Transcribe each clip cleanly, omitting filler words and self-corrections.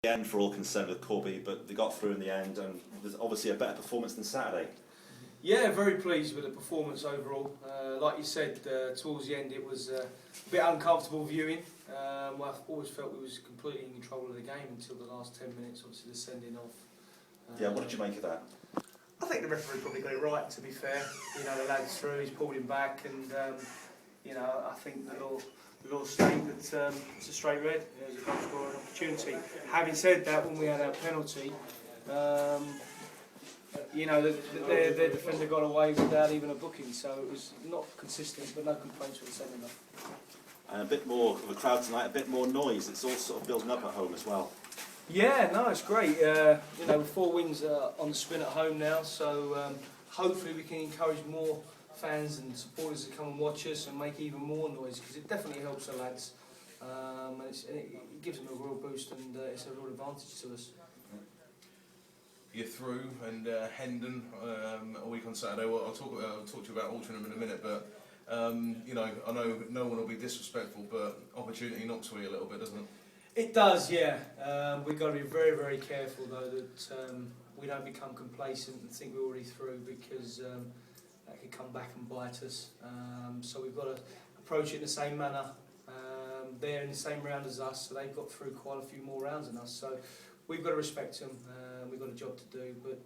The end for all concerned with Corby, but they got through in the end, and there's obviously a better performance than Saturday. Yeah, very pleased with the performance overall. Like you said, towards the end it was a bit uncomfortable viewing. I've always felt we was completely in control of the game until the last 10 minutes, obviously the sending off. Yeah, what did you make of that? I think the referee probably got it right, to be fair. You know, the lad's through, he's pulled him back, and you know, I think the law state that it's a straight red. There's a goal scoring opportunity. Having said that, when we had our penalty, you know, their defender got away without even a booking, so it was not consistent, but no complaints with the sending off. And a bit more of a crowd tonight, a bit more noise. It's all sort of building up at home as well. Yeah, no, it's great. You know, with 4 wins on the spin at home now, so hopefully we can encourage more fans and supporters to come and watch us and make even more noise, because it definitely helps the lads. And it gives them a real boost, and it's a real advantage to us. You're through, and Hendon a week on Saturday. Well, I'll talk to you about Altrincham in a minute, but you know, I know no one will be disrespectful, but opportunity knocks away a little bit, doesn't it? It does, yeah. We've got to be very, very careful though that we don't become complacent and think we're already through, because that could come back and bite us. So we've got to approach it in the same manner. They're in the same round as us, so they've got through quite a few more rounds than us. So we've got to respect them. We've got a job to do, but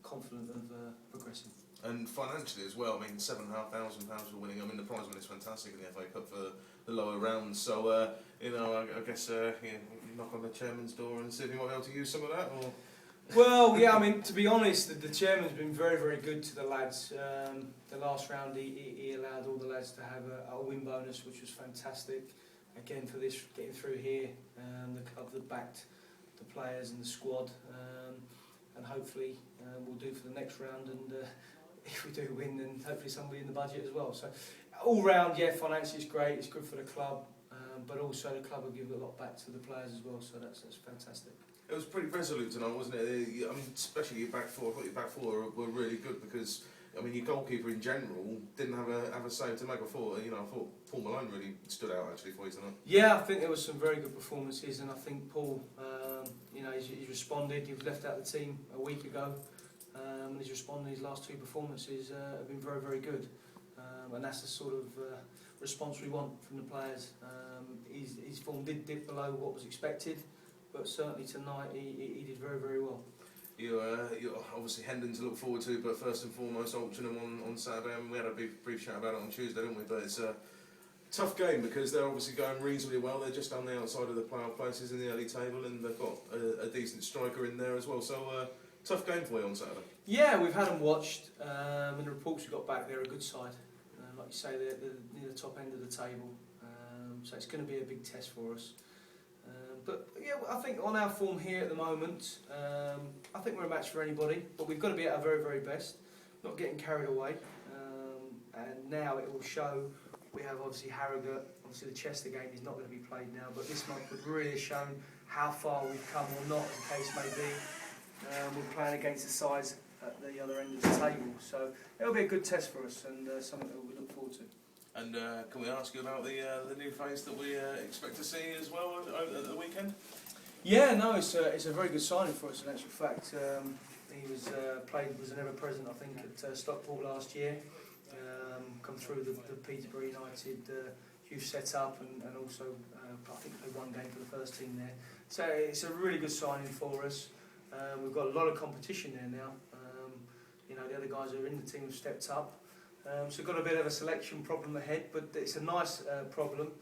confident of progressing. And financially as well, I mean, £7,500 for winning. I mean, the prize money is fantastic in the FA Cup for the lower rounds. So, you know, I guess you know, knock on the chairman's door and see if you might be able to use some of that. Or? Well, yeah, I mean, to be honest, the chairman's been very, very good to the lads. The last round, he allowed all the lads to have a win bonus, which was fantastic. Again, for this getting through here, the club that backed the players and the squad, and hopefully we'll do for the next round, and if we do win, then hopefully somebody in the budget as well. So all round, yeah, financially it's great, it's good for the club, but also the club will give a lot back to the players as well, so that's fantastic. It was pretty resolute tonight, wasn't it? I mean, especially your back four. I thought your back four were really good, because I mean, your goalkeeper in general didn't have a save to make. I thought Paul Malone really stood out actually for you tonight. Yeah, I think there was some very good performances, and I think Paul, you know, he's responded. He was left out of the team a week ago, and he's responded. His last 2 performances have been very, very good, and that's the sort of response we want from the players. His form did dip below what was expected, but certainly tonight he did very, very well. You're obviously Hendon to look forward to, but first and foremost Altrincham on Saturday. I mean, we had a brief chat about it on Tuesday, didn't we? But it's a tough game, because they're obviously going reasonably well. They're just on the outside of the playoff places in the early table, and they've got a decent striker in there as well. So tough game for you on Saturday. Yeah, we've had them watched, and the reports we got back, they're a good side. Like you say, they're near the top end of the table, so it's going to be a big test for us. But yeah, I think on our form here at the moment, I think we're a match for anybody, but we've got to be at our very, very best, not getting carried away. And now it will show. We have obviously Harrogate, obviously the Chester game is not going to be played now, but this month would really have shown how far we've come, or not, as the case may be. We're playing against the sides at the other end of the table, so it'll be a good test for us, and something that we look forward to. And can we ask you about the new face that we expect to see as well at the weekend? Yeah, no, it's a very good signing for us in actual fact. He was was an ever-present, I think, at Stockport last year. Come through the Peterborough United youth set-up, and also I think played 1 game for the first team there. So it's a really good signing for us. We've got a lot of competition there now. You know, the other guys who are in the team have stepped up. So we've got a bit of a selection problem ahead, but it's a nice problem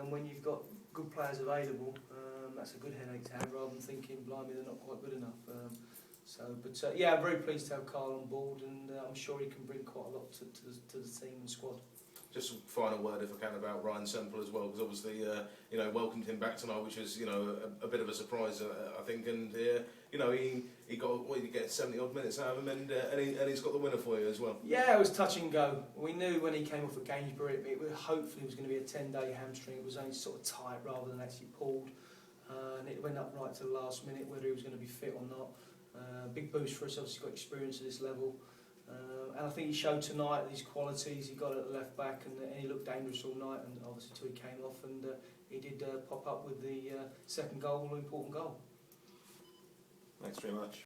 when you've got good players available. That's a good headache to have, rather than thinking, blimey, they're not quite good enough. Yeah, I'm very pleased to have Carl on board, and I'm sure he can bring quite a lot to the team and squad. Just a final word, if I can, about Ryan Semple as well, because obviously, you know, welcomed him back tonight, which is, you know, a bit of a surprise, I think. And you know, he got, what did he get, 70 odd minutes out of him, and he's got the winner for you as well. Yeah, it was touch and go. We knew when he came off at Gainsbury, hopefully it was going to be a 10-day hamstring. It was only sort of tight rather than actually pulled, and it went up right to the last minute whether he was going to be fit or not. Big boost for us. Obviously got experience at this level. And I think he showed tonight these qualities. He got it at the left back, and he looked dangerous all night, and obviously till he came off, and he did pop up with the second goal, an important goal. Thanks very much.